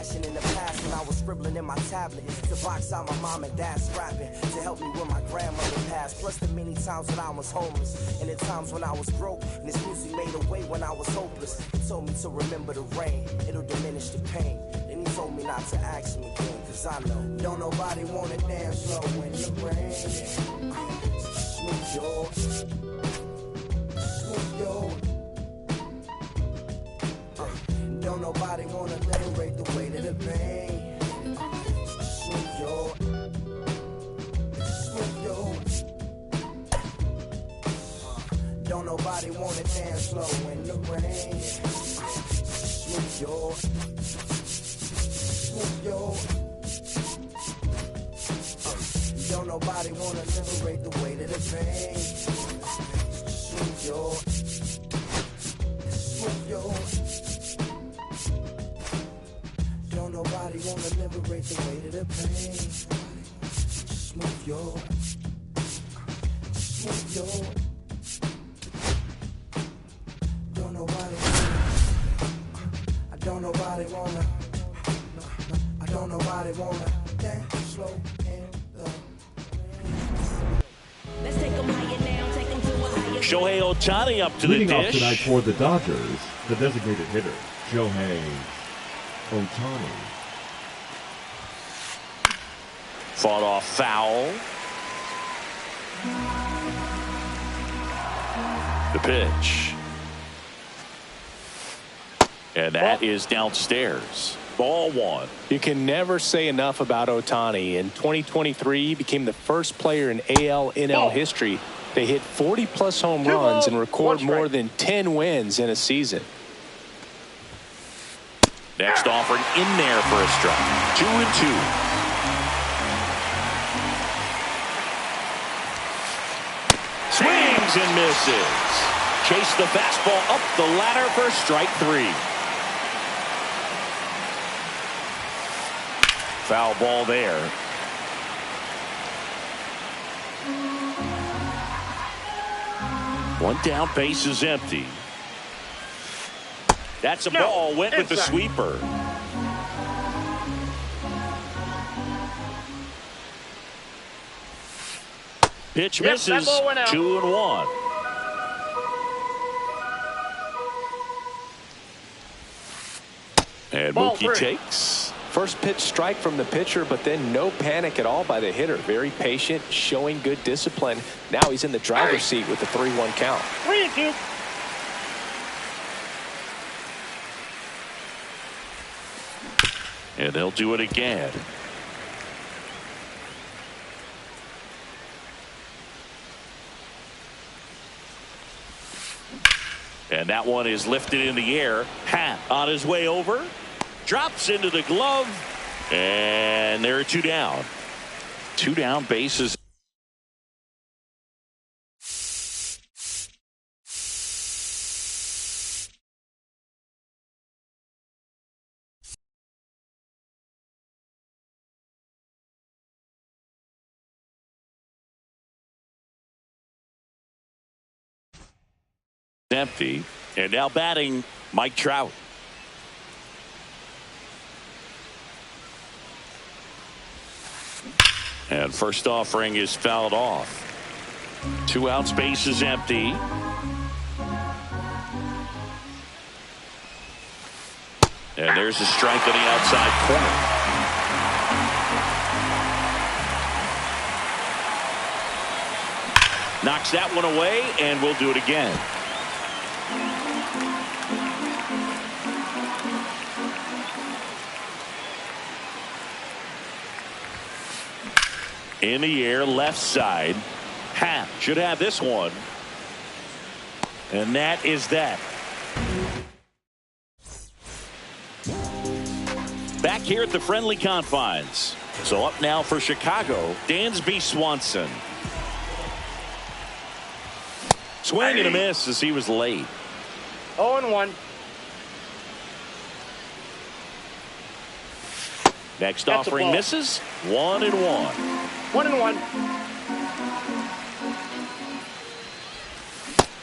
passion in the past when I was scribbling in my tablet to box out my mom and dad scrapping to help me when my grandmother passed. Plus the many times when I was homeless and the times when I was broke. And this music made a way when I was hopeless. He told me to remember the rain, it'll diminish the pain. Then he told me not to ask him again, cause I know don't nobody wanna dance slow when it rains. Smooth your, smooth your. Don't nobody wanna liberate the weight of the pain. Smooth your, smooth your. Don't nobody wanna dance slow in the rain. Smooth your, smooth your. Don't nobody wanna liberate the weight of the pain. Smooth your, smooth your. Don't nobody wanna liberate the weight of the pain. Smooth your, smooth your. Don't nobody wanna, I don't nobody wanna dance slow in the. Let's take them higher now, take them to a higher. Shohei Ohtani up to the Leading off dish. tonight for the Dodgers, the designated hitter, Shohei Ohtani. Fought off foul. The pitch. And that is downstairs. Ball one. You can never say enough about Ohtani. In 2023, he became the first player in AL/NL history to hit 40-plus home runs and record more than 10 wins in a season. Next offering in there for a strike. 2-2. Swings and misses. Chase the fastball up the ladder for strike three. Foul ball there. One down, base is empty. That's a ball, went with the sweeper. Pitch misses. 2-1. And Mookie takes. First pitch strike from the pitcher, but then no panic at all by the hitter. Very patient, showing good discipline. Now he's in the driver's seat with the 3-1 count. 3-2. And they'll do it again. And that one is lifted in the air. Happ on his way over. Drops into the glove. And there are two down. Two down, bases. Empty. And now batting Mike Trout. And first offering is fouled off. 2 outs, base is empty. And there's a strike on the outside corner. Knocks that one away, and we'll do it again. In the air, left side. Happ should have this one. And that is that. Back here at the friendly confines. So up now for Chicago, Dansby Swanson. Swing and a miss as he was late. 0-1. Next offering misses. 1-1. 1-1.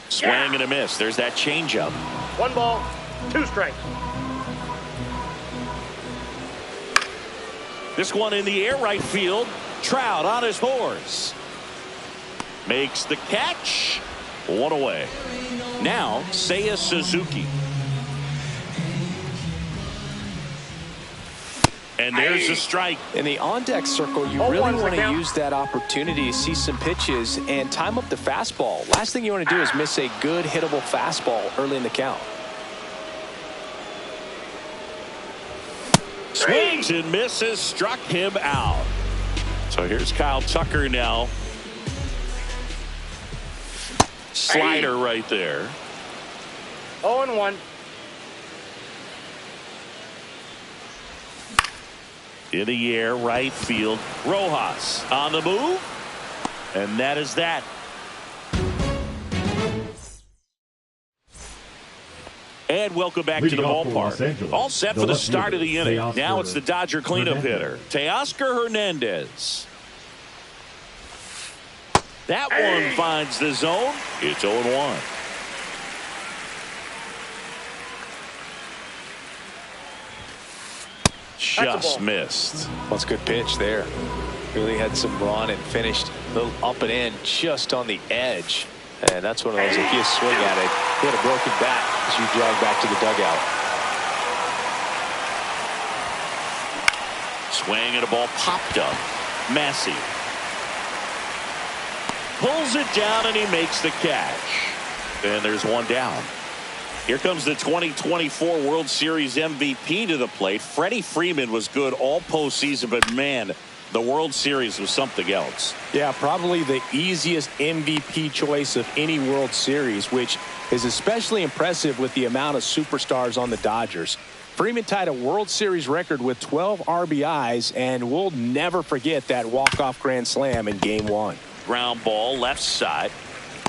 Swing and a miss. There's that changeup. 1 ball, 2 strikes. This one in the air, right field. Trout on his horse. Makes the catch. One away. Now, Seiya Suzuki. And there's a strike. In the on-deck circle, you really want to use that opportunity to see some pitches and time up the fastball. Last thing you want to do is miss a good hittable fastball early in the count. Swings and misses, struck him out. So here's Kyle Tucker now. Slider right there. 0-1. In the air, right field. Rojas on the move. And that is that. And welcome back to the ballpark. All set for the start of the inning. Now it's the Dodger cleanup hitter, Teoscar Hernandez. That one finds the zone. It's 0-1. Just missed. That's a good pitch there. Really had some run and finished a little up and in just on the edge. And that's one of those, if you swing at it, you had a broken bat as you jog back to the dugout. Swing and a ball popped up. Massey pulls it down and he makes the catch. And there's one down. Here comes the 2024 World Series MVP to the plate. Freddie Freeman was good all postseason, but man, the World Series was something else. Yeah, probably the easiest MVP choice of any World Series, which is especially impressive with the amount of superstars on the Dodgers. Freeman tied a World Series record with 12 RBIs, and we'll never forget that walk-off grand slam in Game 1. Ground ball left side.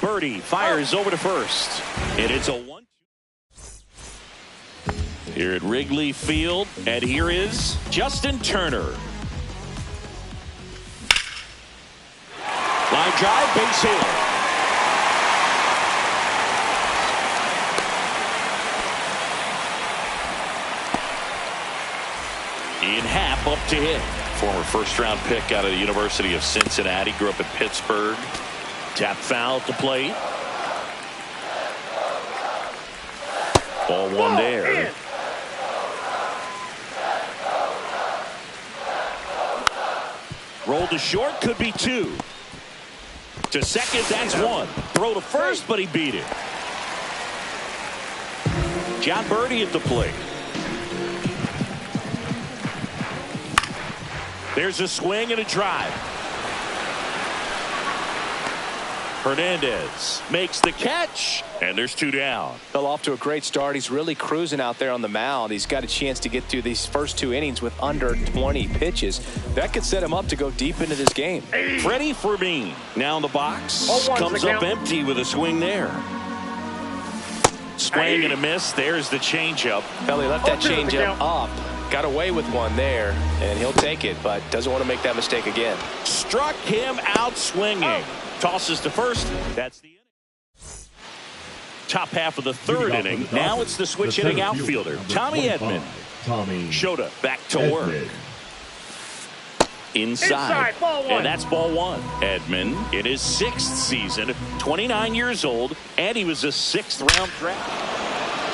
Birdie fires over to first, and it's a 1-2. Here at Wrigley Field, and here is Justin Turner. Line drive, base hit. In half, up to hit. Former first-round pick out of the University of Cincinnati. Grew up in Pittsburgh. Tap foul at the plate. Ball one there. Roll to short, could be two. To second, that's one. Throw to first, but he beat it. John Birdie at the plate. There's a swing and a drive. Hernandez makes the catch, and there's two down. Fell off to a great start. He's really cruising out there on the mound. He's got a chance to get through these first two innings with under 20 pitches. That could set him up to go deep into this game. Freddie Freeman now in the box. Comes up empty with a swing there. Swing and a miss. There's the changeup. Well, he left that changeup up. Got away with one there, and he'll take it, but doesn't want to make that mistake again. Struck him out swinging. Tosses to first. That's the inning. Top half of the third inning. Now it's the switch hitting outfielder, Tommy Edman. Shota back to work. Inside. Ball one. And that's ball one. Edman in his 6th season, 29 years old, and he was a 6th-round draft.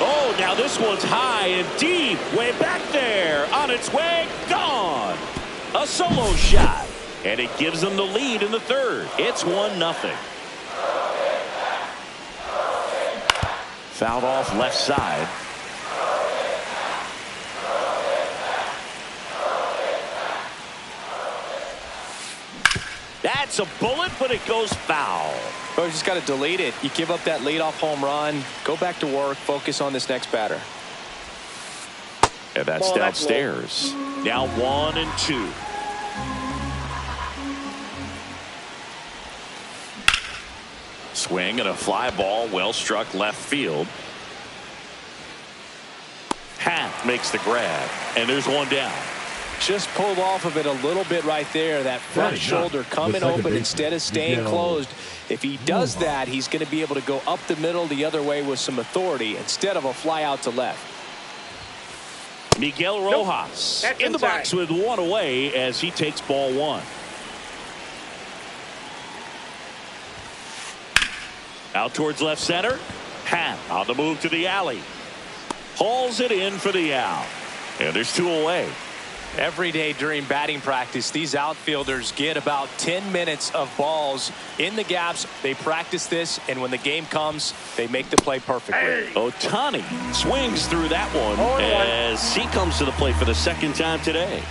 Oh, now this one's high and deep. Way back there. On its way. Gone. A solo shot. And it gives them the lead in the third. It's 1-0. Fouled off left side. That's a bullet, but it goes foul. Oh, you just got to delete it. You give up that leadoff home run. Go back to work. Focus on this next batter. And that's downstairs. Now 1-2. Swing and a fly ball, well struck left field. Happ makes the grab, and there's one down. Just pulled off of it a little bit right there. That front shoulder coming open instead of staying closed. If he does that, he's going to be able to go up the middle the other way with some authority instead of a fly out to left. Miguel Rojas That's in the inside. box with one away as he takes ball one. Out towards left center. Happ on the move to the alley. Hauls it in for the out. And there's two away. Every day during batting practice, these outfielders get about 10 minutes of balls in the gaps. They practice this, and when the game comes, they make the play perfectly. Ohtani swings through that one 0-1. as he comes to the plate for the second time today.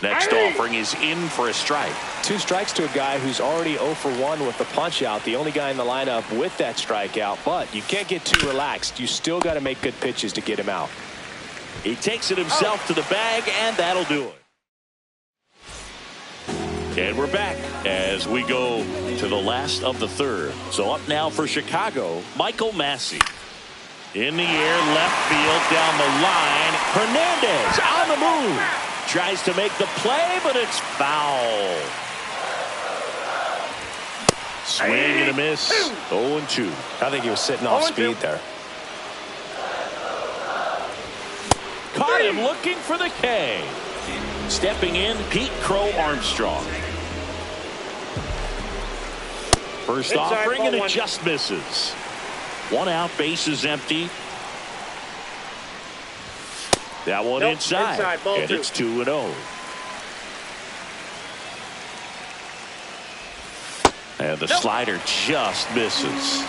Next offering is in for a strike. 2 strikes to a guy who's already 0 for 1 with the punch out. The only guy in the lineup with that strikeout, but you can't get too relaxed. You still got to make good pitches to get him out. He takes it himself to the bag, and that'll do it. And we're back as we go to the last of the third. So up now for Chicago, Michael Massey. In the air, left field, down the line. Hernandez on the move. Tries to make the play, but it's foul. Swing and a miss. 0-2. I think he was sitting off 0-2. speed there. Caught him looking for the K. Stepping in, Pete Crow Armstrong. First Inside, offering, ball and it one. just misses. 1 out, base is empty. That one Nope, inside, ball and 2. it's 2-0. And the slider just misses.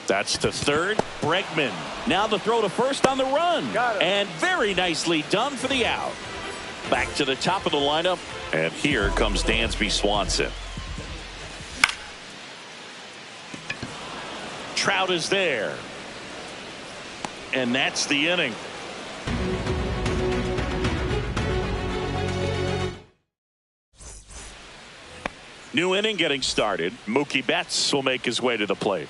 That's to third. Bregman. Now the throw to first on the run. Got it. And very nicely done for the out. Back to the top of the lineup. And here comes Dansby Swanson. Trout is there. And that's the inning. New inning getting started. Mookie Betts will make his way to the plate.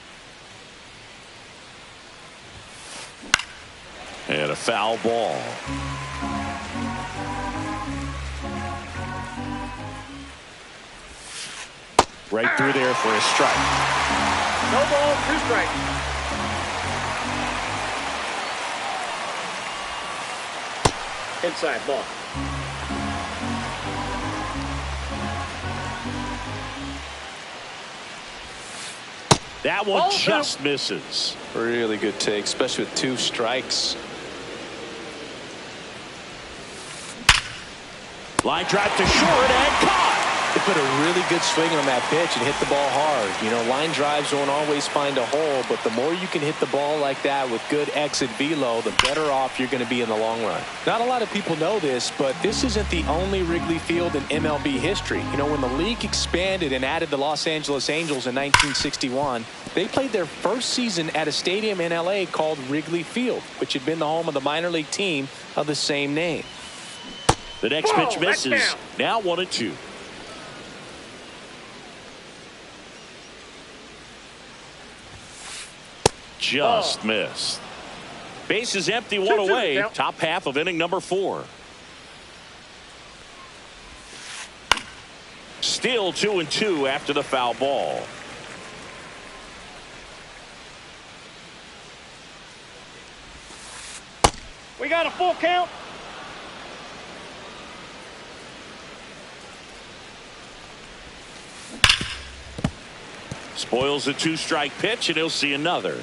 And a foul ball. Right through there for a strike. No ball, 2 strikes. Inside ball. That one Ball just misses. Really good take, especially with 2 strikes. Line drive to short and caught. They put a really good swing on that pitch and hit the ball hard. You know, line drives won't always find a hole, but the more you can hit the ball like that with good exit velo, the better off you're going to be in the long run. Not a lot of people know this, but this isn't the only Wrigley Field in MLB history. You know, when the league expanded and added the Los Angeles Angels in 1961, they played their first season at a stadium in LA called Wrigley Field, which had been the home of the minor league team of the same name. The next Whoa, pitch that's misses. down. Now 1-2. Just missed. Base is empty, 1 2-2 away. count. Top half of inning number 4. Still 2-2 after the foul ball. We got a full count. Spoils a 2-strike pitch, and he'll see another.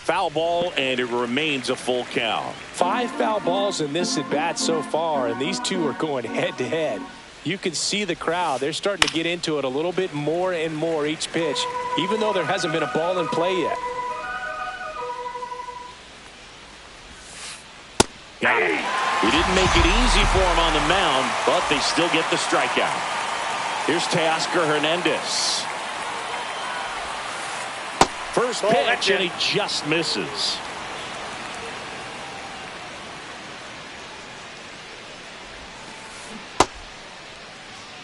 Foul ball, and it remains a full count. 5 foul balls in this at bat so far, and these two are going head to head. You can see the crowd. They're starting to get into it a little bit more and more each pitch, even though there hasn't been a ball in play yet. Got him. He didn't make it easy for him on the mound, but they still get the strikeout. Here's Teoscar Hernandez. First pitch, and he just misses.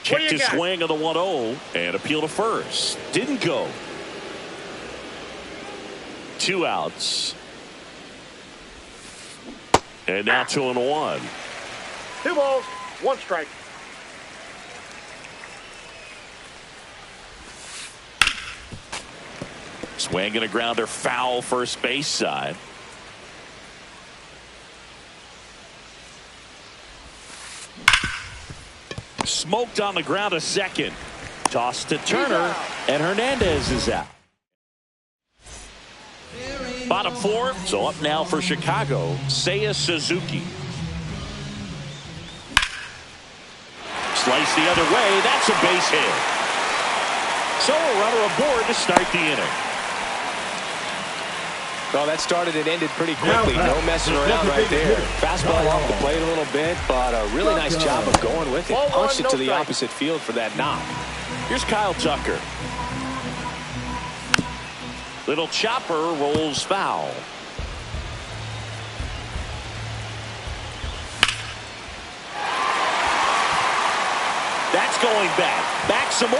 Kicked his swing of the 1-0 and appeal to first. Didn't go. 2 outs. And now 2-1. 2 balls, 1 strike. Swing and a grounder foul first base side. Smoked on the ground to second. Toss to Turner, and Hernandez is out. Bottom four, so up now for Chicago, Seiya Suzuki. Slice the other way, that's a base hit. So a runner aboard to start the inning. Well, that started and ended pretty quickly. No messing around right there. Fastball off the plate a little bit, but a really nice job of going with it. Punched it to the opposite field for that knock. Here's Kyle Tucker. Little chopper rolls foul. That's going back. Back some more.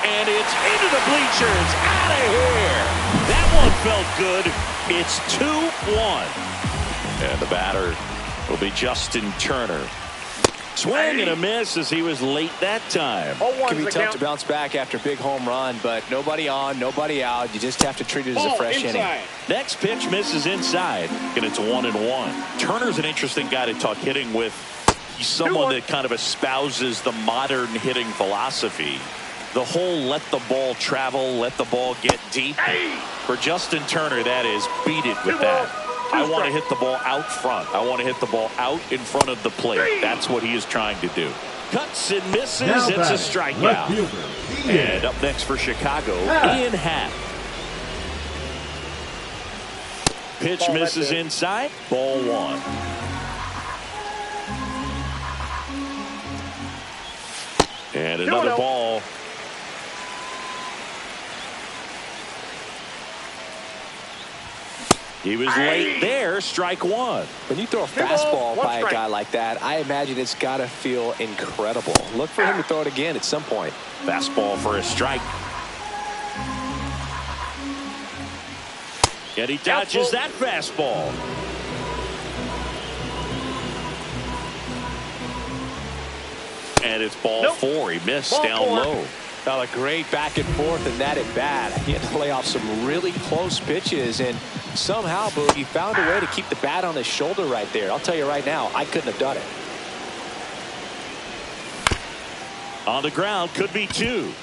And it's into the bleachers. Out of here. That one felt good. It's 2-1. And the batter will be Justin Turner. Swing and a miss as he was late that time. It can be tough to bounce back after a big home run, but nobody on, nobody out. You just have to treat it as a fresh inning. Next pitch misses inside, and it's 1-1. Turner's an interesting guy to talk hitting with. He's someone that kind of espouses the modern hitting philosophy. The whole let the ball travel, let the ball get deep. For Justin Turner, that is beat it with that. I want to hit the ball out front. I want to hit the ball out in front of the plate. That's what he is trying to do. Cuts and misses. It's a strikeout. And up next for Chicago, Ian Happ. Pitch misses inside. Ball one. And another ball. He was late there, strike one. When you throw a fastball by a guy like that, I imagine it's got to feel incredible. Look for him to throw it again at some point. Fastball for a strike. And he dodges that fastball. And it's ball four. He missed down low. Well, a great back and forth and that at bat. He had to lay off some really close pitches, and somehow, Boogie found a way to keep the bat on his shoulder right there. I'll tell you right now, I couldn't have done it. On the ground, could be two.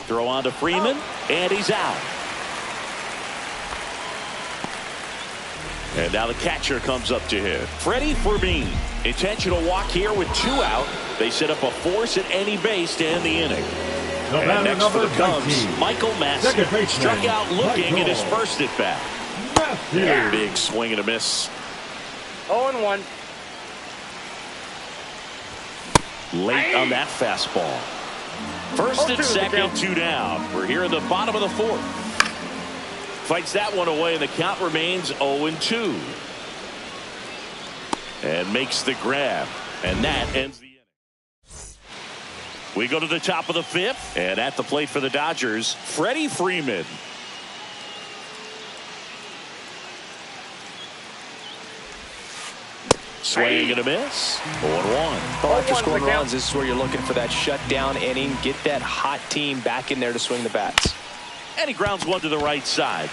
Throw on to Freeman, and he's out. And now the catcher comes up to hit. Freddie Fermin. Intentional walk here with two out. They set up a force at any base to end the inning. And next for the Cubs, Michael Massey. Struck out looking at his first at bat. Big swing and a miss. 0-1. Late on that fastball. First and second, two down. We're here in the bottom of the fourth. Fights that one away, and the count remains 0-2. And makes the grab. And that ends the inning. We go to the top of the fifth. And at the plate for the Dodgers, Freddie Freeman. Swing and a miss. 0-1. Well, after scoring runs, this is where you're looking for that shutdown inning. Get that hot team back in there to swing the bats. And he grounds one to the right side.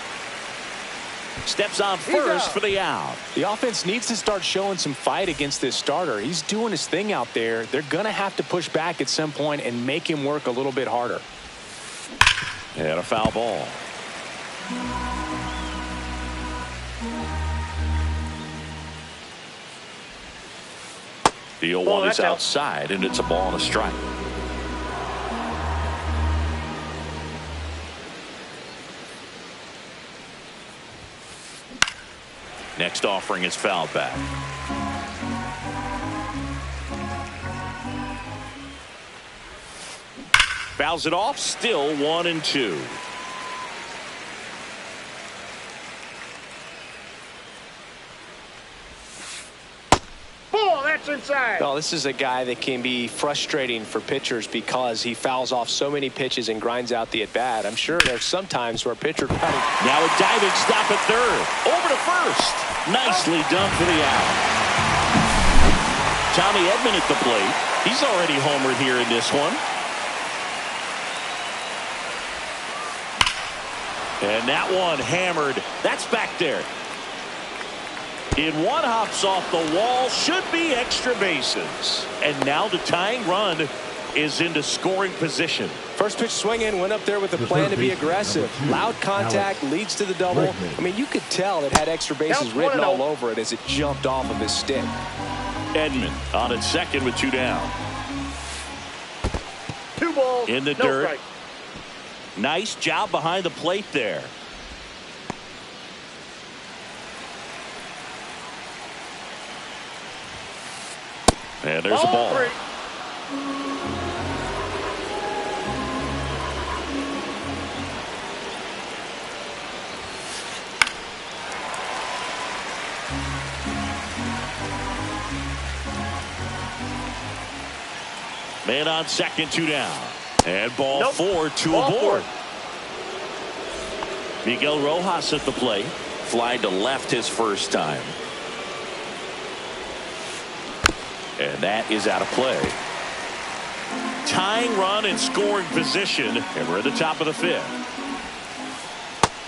Steps on first for the out. The offense needs to start showing some fight against this starter. He's doing his thing out there. They're going to have to push back at some point and make him work a little bit harder. And a foul ball. The 0-1 is outside, and it's a ball and a strike. Next offering is fouled back. Fouls it off, still 1-2. That's inside. Well, this is a guy that can be frustrating for pitchers because he fouls off so many pitches and grinds out the at-bat. I'm sure there's some times where a pitcher now a diving stop at third. Over to first. Nicely done for the out. Tommy Edman at the plate. He's already homered here in this one. And that one hammered. That's back there. In one hops off the wall, should be extra bases. And now the tying run is into scoring position. First pitch swinging, went up there with the plan to be aggressive. Loud contact leads to the double. I mean, you could tell it had extra bases written all over it as it jumped off of his stick. Edman on at second with 2 down. 2 balls. In the no dirt. strike. Nice job behind the plate there. And there's a ball. 3. Man on second, 2 down. And ball Nope. 4, 2 Ball aboard. 4. Miguel Rojas at the plate. Flying to left his first time. And that is out of play. Tying run in scoring position. And we're at the top of the 5th.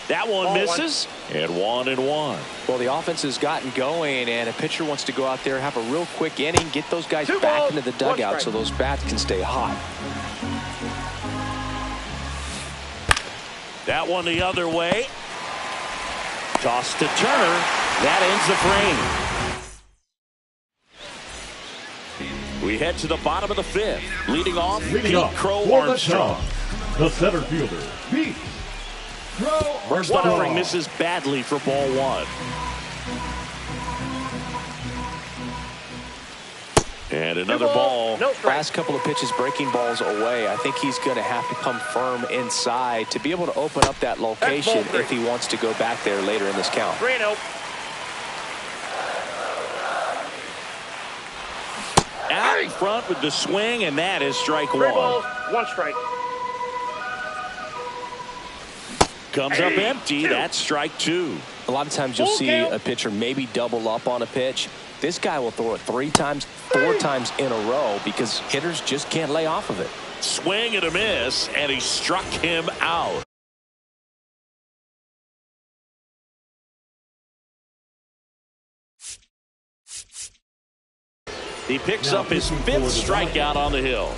That one misses. And 1-1. Well, the offense has gotten going, and a pitcher wants to go out there, have a real quick inning, get those guys 2 back balls, into the 1 dugout so strike. those bats can stay hot. That one the other way. Toss to Turner. That ends the frame. We head to the bottom of the 5th. Leading off, Pete Crow for the Armstrong. top, the center fielder, Pete Crow First Armstrong. offering misses badly for ball 1. And another 2 ball. balls, no strike. Last couple of pitches breaking balls away. I think he's going to have to come firm inside to be able to open up that location That's ball 3. if he wants to go back there later in this count. 3-0. Out in front with the swing, and that is strike 3 1. balls, 1 strike. Comes up empty. 2. That's strike 2. A lot of times you'll Full see count. a pitcher maybe double up on a pitch. This guy will throw it 3 times, 4 times in a row because hitters just can't lay off of it. Swing and a miss, and he struck him out. He picks up his 5th strikeout on the hill.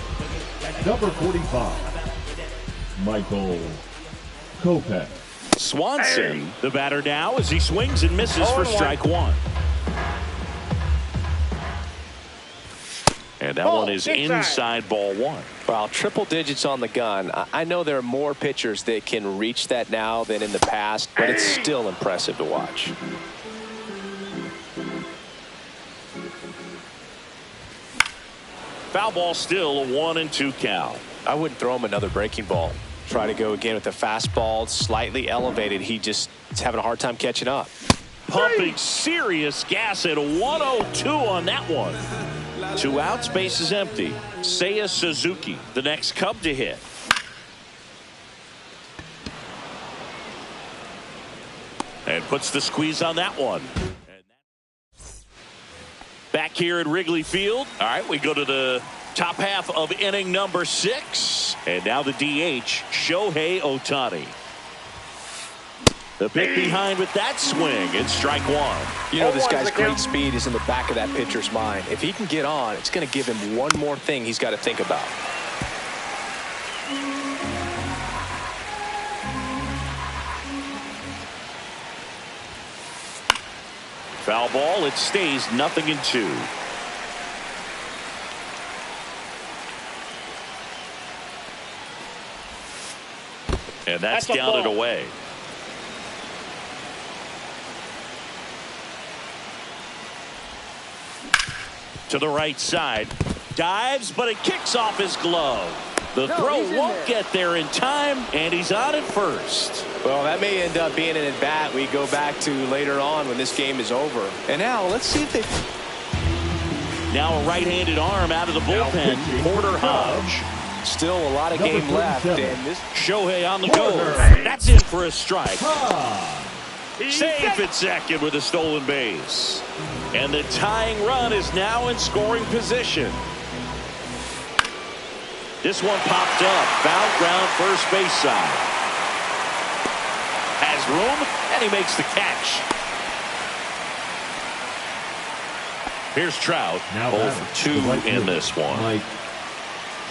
Number 45, Michael Kopech. Swanson, the batter now, as he swings and misses for 0-1. strike 1. And that Ball, one is inside. inside ball 1. Well, triple digits on the gun. I know there are more pitchers that can reach that now than in the past, but it's still impressive to watch. Foul ball still, a 1-2 count. I wouldn't throw him another breaking ball. Try to go again with the fastball, slightly elevated. He just is having a hard time catching up. Pumping serious gas at a 102 on that one. 2 outs, base is empty. Seiya Suzuki, the next Cub to hit. And puts the squeeze on that one. Back here at Wrigley Field. All right, we go to the top half of inning number 6. And now the DH, Shohei Ohtani. The pick behind with that swing. It's strike 1. You know, this 0-1 guy's the count. great speed is in the back of that pitcher's mind. If he can get on, it's going to give him one more thing he's got to think about. Foul ball. It stays 0-2. And that's That's a down and ball. away. To the right side. Dives, but it kicks off his glove. The throw won't get there in time, and he's on at first. Well, that may end up being an at-bat we go back to later on when this game is over. And now, let's see if they... Now a right-handed arm out of the bullpen. Porter Hodge. Still a lot of Number game left. 37. And this... Shohei on the go. That's in for a strike. Safe at second with a stolen base. And the tying run is now in scoring position. This one popped up. Foul ground first base side. has room, and he makes the catch. Here's Trout. Now 0 for 2 in this one. Mike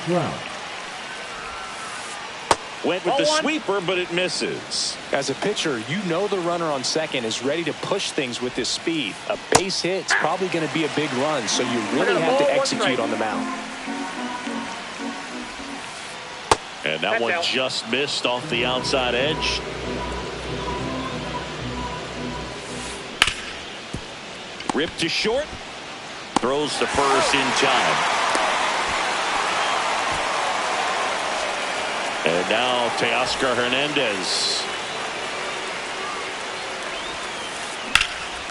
Trout. Went with the 0-1. sweeper, but it misses. As a pitcher, you know the runner on second is ready to push things with his speed. A base hit's probably going to be a big run, so you really have to execute on the mound. And that one just missed off the outside edge. Ripped to short. Throws to first in time. And now Teoscar Hernandez.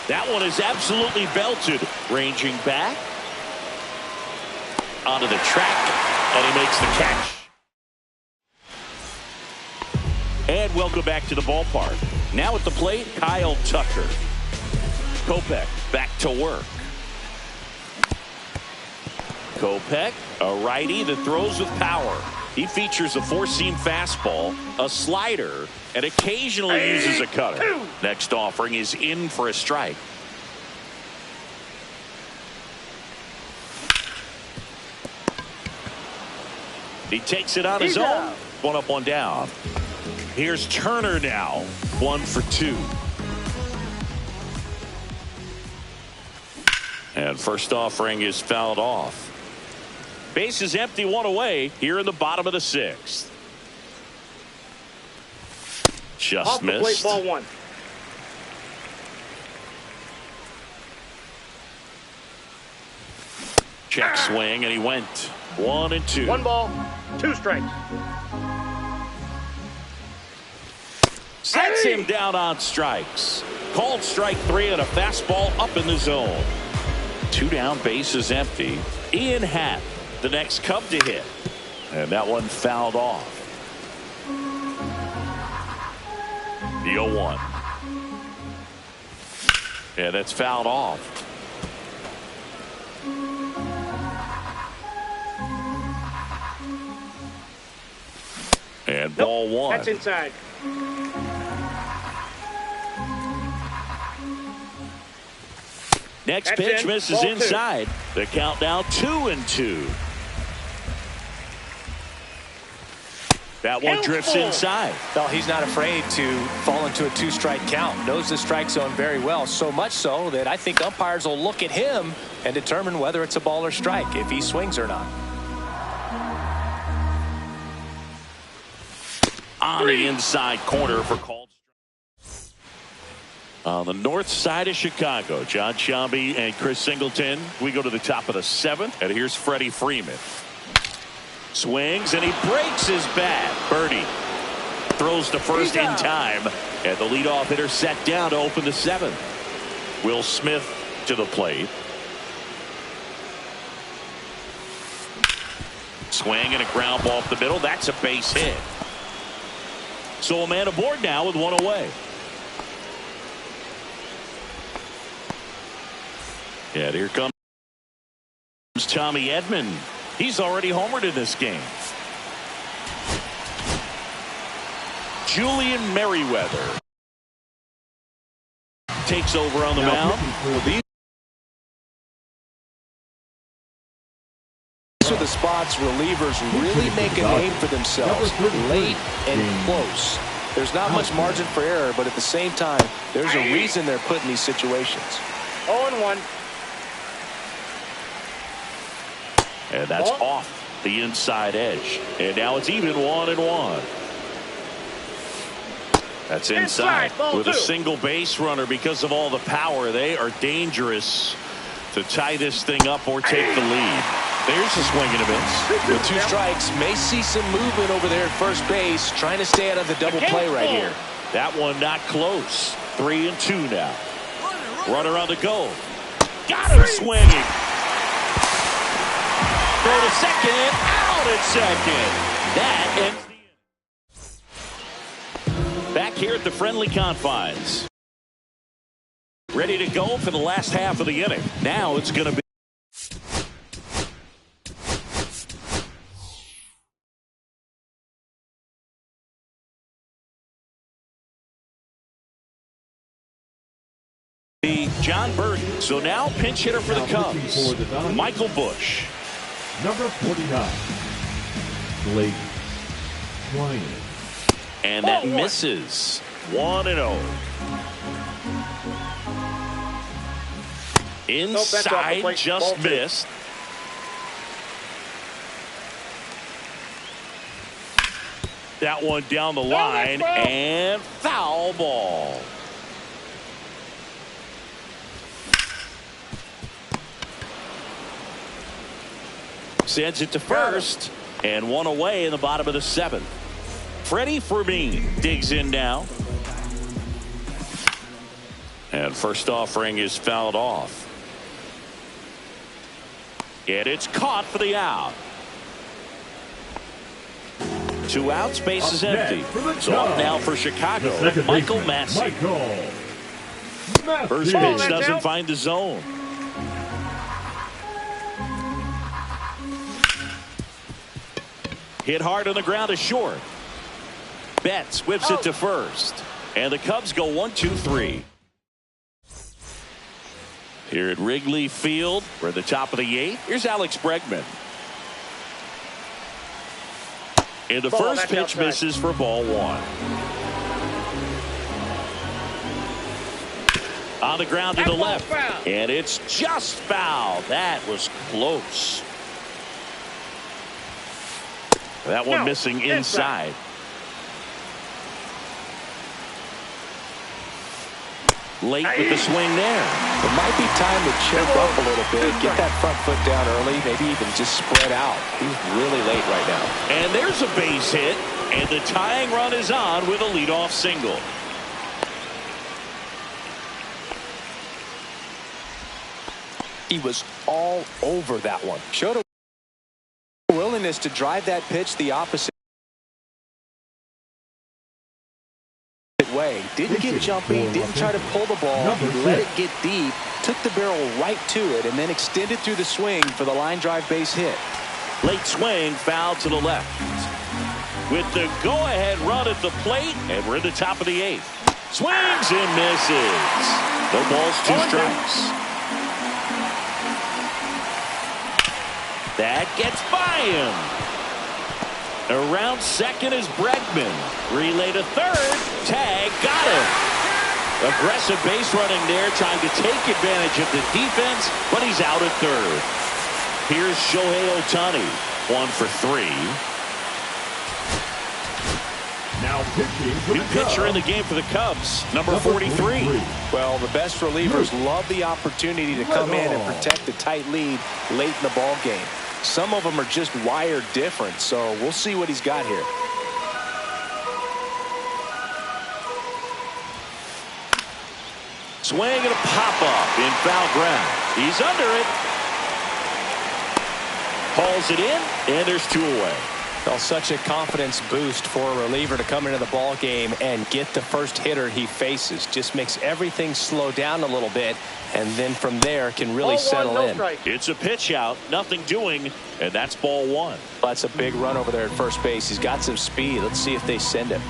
That one is absolutely belted. Ranging back. Onto the track. And he makes the catch. And welcome back to the ballpark. Now at the plate, Kyle Tucker. Kopech back to work. Kopech, a righty that throws with power. He features a four-seam fastball, a slider, and occasionally uses a cutter. Next offering is in for a strike. He takes it on his own. One up, one down. Here's Turner now. 1 for 2. And first offering is fouled off. Base is empty, one away here in the bottom of the 6th. Just Off the plate, missed. ball 1. Check swing, and he went 1 and 2. 1 ball, 2 strikes. Sets him down on strikes. Called strike 3 and a fastball up in the zone. 2 down, base is empty. Ian Happ, the next Cub to hit. And that one fouled off. The 0-1. Yeah, that's fouled off. And ball 1. That's inside. Next That's pitch in. misses Ball 2. inside. The count now 2 and 2. That one drifts inside. Well, he's not afraid to fall into a 2-strike count. Knows the strike zone very well. So much so that I think umpires will look at him and determine whether it's a ball or strike, if he swings or not. On the inside corner for called. On the north side of Chicago, John Sciambi and Chris Singleton. We go to the top of the 7th, and here's Freddie Freeman. Swings, and he breaks his bat. Birdie throws to first in time, and the leadoff hitter set down to open the 7th. Will Smith to the plate. Swing and a ground ball up the middle. That's a base hit. So a man aboard now with 1 away. And here comes Tommy Edman. He's already homered in this game. Julian Merryweather takes over on the mound. These are the spots relievers really make a name for themselves, late and close. There's not much margin for error, but at the same time, there's a reason they're put in these situations. 0-1. And that's off the inside edge. And now it's even 1-1. That's inside with a single base runner. Because of all the power, they are dangerous to tie this thing up or take the lead. There's a swing and a miss. With 2 strikes, may see some movement over there at first base, trying to stay out of the double play right here. That one not close. 3 and 2 now. Runner on the go. Got him swinging. Throw to second, out at second. That ends the inning. Back here at the friendly confines. Ready to go for the last half of the inning. Now it's going to be John Burton. So now pinch hitter for the Cubs, Michael Busch. Number 49, Blake Treinen. And that misses. 1-0. Inside, just missed. That one down the line, and foul ball. Sends it to first, and one away in the bottom of the 7th. Freddie Fermin digs in now. And first offering is fouled off. And it's caught for the out. 2 outs, base is empty. So up now for Chicago, Michael Massey. First pitch doesn't find the zone. Hit hard on the ground is short. Betts whips it to first. And the Cubs go 1-2-3. Here at Wrigley Field, we're at the top of the 8th. Here's Alex Bregman. And the first pitch misses for ball 1. On the ground to the left. And it's just foul. That was close. That one missing inside. Late with the swing there. It might be time to choke up a little bit, get that front foot down early, maybe even just spread out. He's really late right now. And there's a base hit, and the tying run is on with a leadoff single. He was all over that one. Showed a willingness to drive that pitch the opposite way. Didn't get jumpy, didn't try to pull the ball. He let it get deep, took the barrel right to it, and then extended through the swing for the line drive base hit. Late swing, foul to the left. With the go-ahead run at the plate, and we're at the top of the 8th. Swings and misses. No balls, 2 strikes. That gets by him. Around second is Bregman. Relay to third. Tag. Got him. Aggressive base running there, trying to take advantage of the defense, but he's out at third. Here's Shohei Ohtani. 1 for 3. Now pitching for New pitcher in the game for the Cubs, number 43. Well, the best relievers love the opportunity to come in and protect a tight lead late in the ball game. Some of them are just wired different, so we'll see what he's got here. Swing and a pop-up in foul ground. He's under it. Hauls it in, and there's 2 away. Well, such a confidence boost for a reliever to come into the ball game and get the first hitter he faces. Just makes everything slow down a little bit, and then from there can really settle in. It's a pitch out, nothing doing, and that's ball 1. That's a big run over there at first base. He's got some speed. Let's see if they send him.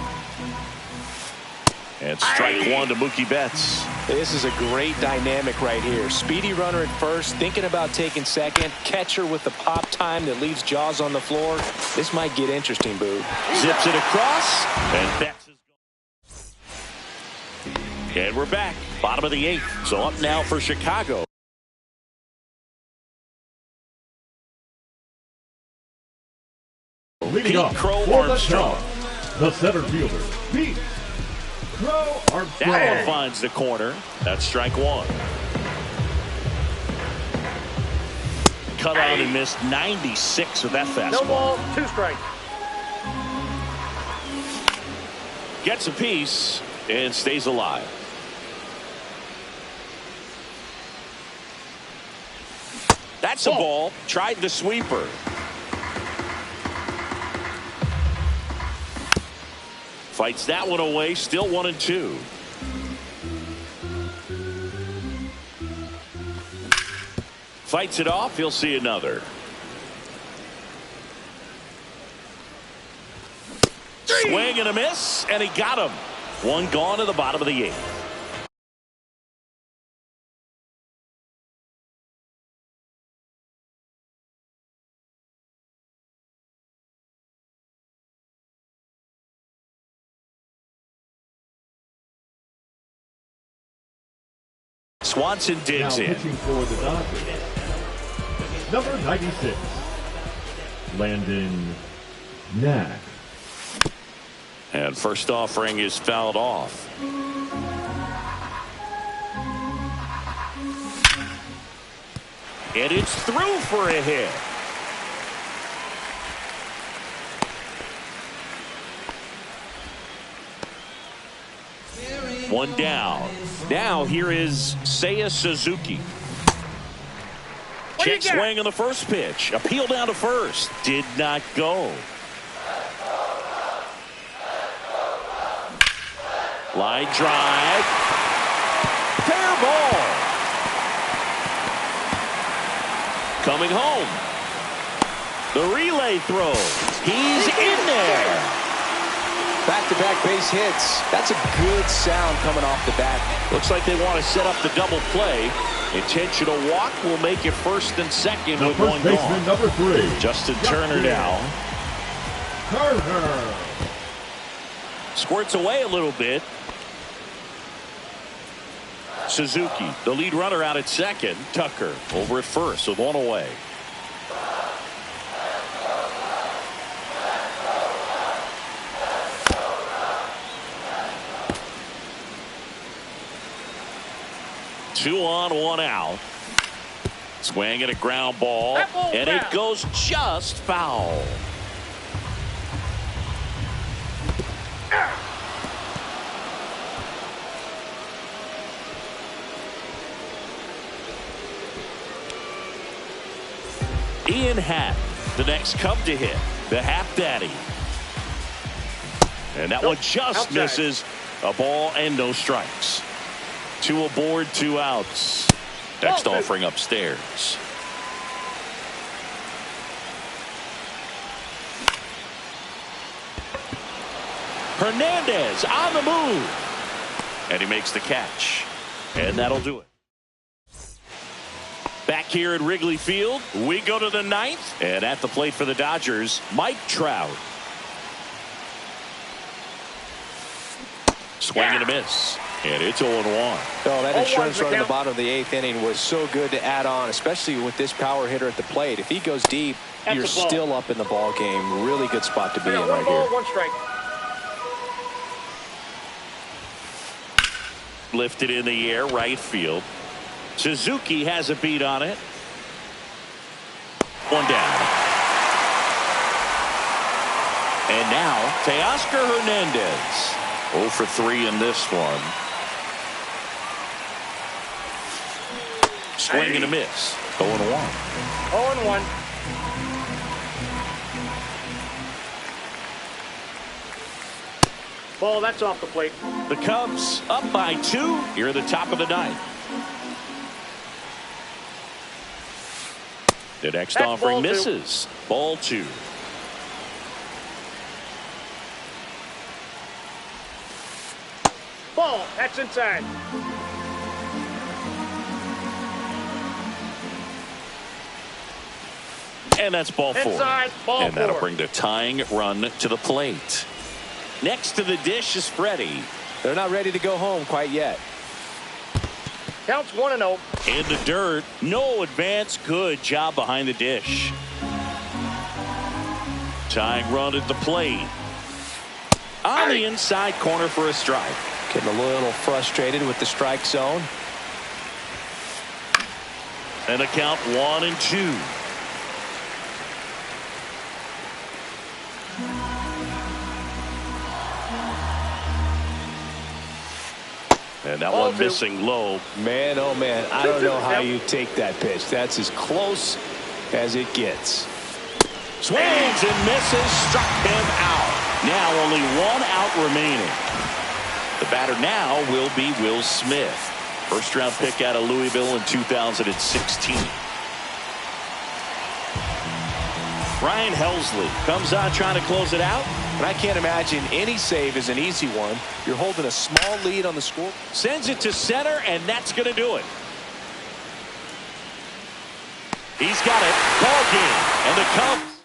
And strike 1 to Mookie Betts. This is a great dynamic right here. Speedy runner at first, thinking about taking second. Catcher with the pop time that leaves Jaws on the floor. This might get interesting, Boo. Zips it across, and Betts is gone. And we're back, bottom of the 8th. So up now for Chicago. Leading off Crow for Armstrong. the center fielder, Pete Crow Armstrong. That one finds the corner. That's strike 1. Cut on and missed 96 with that fastball. No ball, 2 strikes. Gets a piece and stays alive. That's a ball. Tried the sweeper. Fights that one away. Still 1-2. Fights it off. He'll see another. Swing and a miss, and he got him. 1 gone to the bottom of the 8th. Swanson digs Now in. pitching for the Dodgers, number 96, Landon Knack. And first offering is fouled off. And it's through for a hit. One down. Now here is Seiya Suzuki. Check swing on the first pitch. Appeal down to first. Did not go. Line drive. Fair ball. Coming home. The relay throw. He's in there. Back-to-back base hits. That's a good sound coming off the bat. Looks like they want to set up the double play. Intentional walk will make it first and second The with first one baseman, gone. number 3, Justin Turner now. Turner. Squirts away a little bit. Suzuki, the lead runner out at second. Tucker over at first with one away. Two on, one out. Swing and a ground ball. And it goes just foul. Ian Happ, the next Cub to hit. The Happ Daddy. And that one just misses. A ball and no strikes. 2 aboard, 2 outs. Next offering upstairs. Hernandez on the move. And he makes the catch. And that'll do it. Back here at Wrigley Field, we go to the 9th. And at the plate for the Dodgers, Mike Trout. Swing and a miss. And it's 0-1. Oh, that insurance run in the bottom of the 8th inning was so good to add on, especially with this power hitter at the plate. If he goes deep, you're still up in the ball game. Really good spot to be in right here. 1 strike. Lifted in the air, right field. Suzuki has a beat on it. 1 down. And now Teoscar Hernandez. 0 for 3 in this one. Swing and a miss. 0-1. 0-1. Ball, that's off the plate. The Cubs up by 2 here at the top of the 9th. The next offering misses. Ball 2. Ball, that's inside. And that's ball 4. Inside, ball and that'll 4. bring the tying run to the plate. Next to the dish is Freddie. They're not ready to go home quite yet. Counts 1-0. In the dirt. No advance. Good job behind the dish. Tying run at the plate. On the inside corner for a strike. Getting a little frustrated with the strike zone. And a count 1-2. And that one missing low. Man, oh man, I don't know how you take that pitch. That's as close as it gets. Swings and misses, struck him out. Now only 1 out remaining. The batter now will be Will Smith. First round pick out of Louisville in 2016. Ryan Helsley comes on trying to close it out. And I can't imagine any save is an easy one. You're holding a small lead on the score. Sends it to center, and that's going to do it. He's got it. Ball game. And the Cubs